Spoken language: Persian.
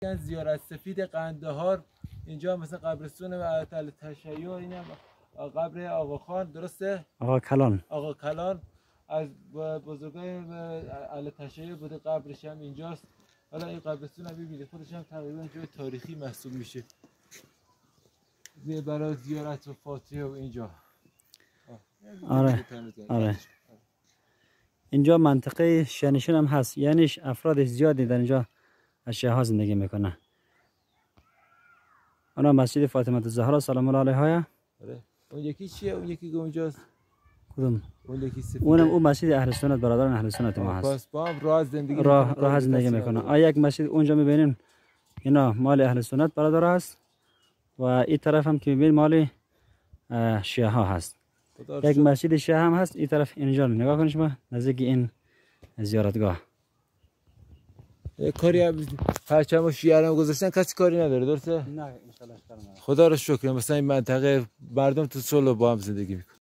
زیارت سفید قندهار. اینجا مثلا قبرستون اهل تشیع، اینم قبر آقا خان، درسته؟ آقا کلان. آقا کلان از بزرگای اهل تشیع بوده، قبرش هم اینجاست. حالا این قبرستون هم ببینید خودش هم تقریبا جای تاریخی محسوب میشه برای زیارت و فاتحه و اینجا. آره. اینجا منطقه شیعه هم هست، یعنی افراد زیادی در اینجا از شیعه ها زندگی میکنه. اونا مسجد فاطمه الزهرا سلام الله علیها. آره. اون یکی چیه؟ اون یکی که اونجاست کدوم؟ اون یکی سفید. اون مسجد اهل سنت، برادران اهل سنت ما هست. پس با هم راه زندگی میکنه. یک مسجد اونجا میبینین اینا مال اهل سنت برادر هست و این طرف هم که میبینین مال شیعه ها هست. یک مسجد شیعه هم هست این طرف. اینجا نگاه کنید شما نزدیک این زیارتگاه. کاری پرچم شیعه هم گذاشتن، کسی کاری نداره، درسته؟ نه ان شاء الله. خدا رو شکر. مثلا این منطقه مردم تو صلح با هم زندگی میکنن.